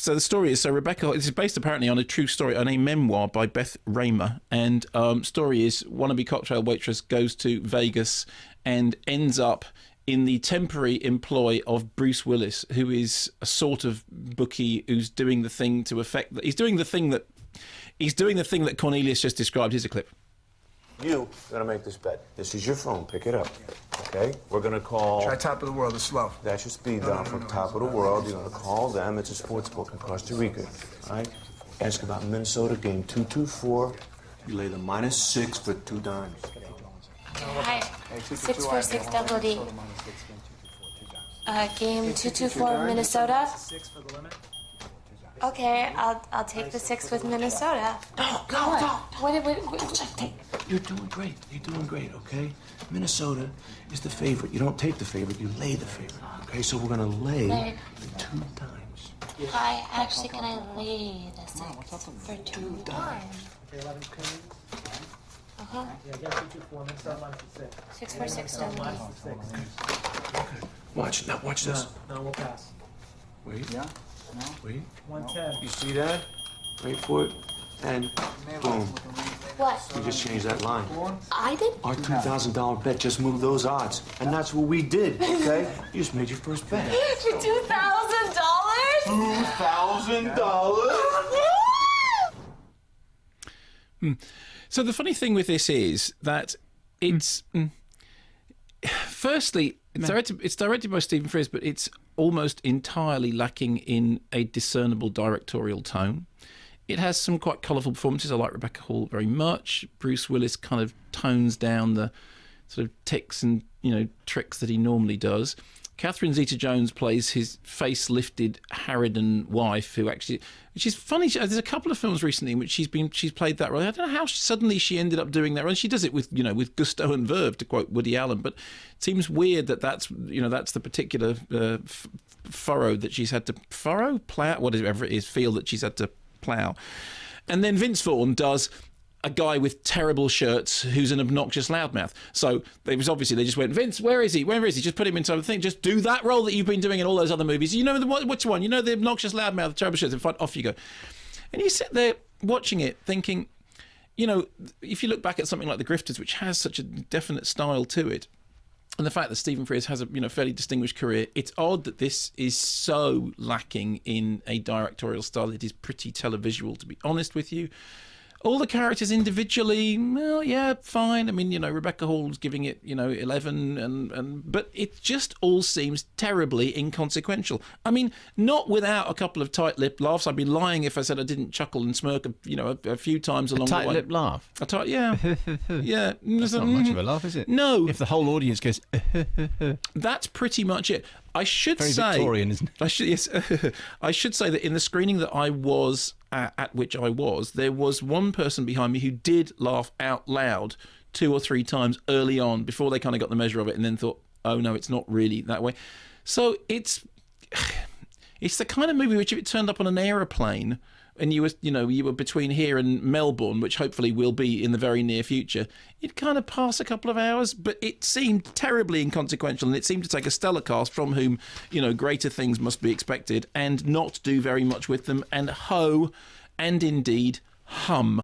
So the story is, Rebecca, this is based apparently on a true story, on a memoir by Beth Raymer. And story is, wannabe cocktail waitress goes to Vegas and ends up in the temporary employ of Bruce Willis, who is a sort of bookie who's doing the thing to affect that. He's doing the thing that Cornelius just described. Here's a clip. You're gonna make this bet. This is your phone. Pick it up. Okay? We're gonna call. Try top of the world. It's slow. That's your speed dial from top of the world. You're gonna call them. It's a sports book in Costa Rica. All right? Ask about Minnesota game 224. You lay the -6 for $2. Hi. 646 double D. Game 224 Minnesota. Okay, I'll take the 6 with Minnesota. No. What? You're doing great. You're doing great, okay? Minnesota is the favorite. You don't take the favorite, you lay the favorite. Okay, so we're gonna lay the 2 times. Hi, actually, can I lay the 6 for 2 times? Uh-huh. 646 double D. Okay. Watch this. No, we'll pass. Wait. Yeah? No? Wait. 110. You see that? Wait for it. And boom. What? You just changed that line. I did? Our $2,000 bet just moved those odds. And that's what we did, okay? You just made your first bet. For $2,000? $2,000? So the funny thing with this is that it's firstly it's directed by Stephen Frears, but it's almost entirely lacking in a discernible directorial tone. It has some quite colourful performances. I like Rebecca Hall very much. Bruce Willis kind of tones down the sort of tics and tricks that he normally does. Catherine Zeta-Jones plays his face-lifted harridan wife, which is funny. There's a couple of films recently in which she's played that role. I don't know how suddenly she ended up doing that role. And she does it with gusto and verve, to quote Woody Allen. But it seems weird that's the particular furrow that she's had to plow, whatever it is, feel that she's had to plow. And then Vince Vaughn does a guy with terrible shirts who's an obnoxious loudmouth. So they just went, Vince, where is he? Just put him into the thing. Just do that role that you've been doing in all those other movies. You know which one? You know the obnoxious loudmouth, the terrible shirts, and fine, off you go. And you sit there watching it thinking, if you look back at something like The Grifters, which has such a definite style to it, and the fact that Stephen Frears has a fairly distinguished career, it's odd that this is so lacking in a directorial style. It is pretty televisual, to be honest with you. All the characters individually, well, yeah, fine. I mean, Rebecca Hall's giving it, 11, but it just all seems terribly inconsequential. I mean, not without a couple of tight-lipped laughs. I'd be lying if I said I didn't chuckle and smirk, a few times along the way. A tight-lipped laugh? Yeah. Yeah. That's not much of a laugh, is it? No. If the whole audience goes... That's pretty much it. I should Very say... Victorian, isn't it? I should say that in the screening that I was at which I was, there was one person behind me who did laugh out loud 2 or 3 times early on before they kind of got the measure of it, and then thought, oh no, it's not really that way. So it's the kind of movie which, if it turned up on an aeroplane and you were between here and Melbourne, which hopefully will be in the very near future, you'd kind of pass a couple of hours. But it seemed terribly inconsequential, and it seemed to take a stellar cast from whom greater things must be expected, and not do very much with them, and and indeed hum.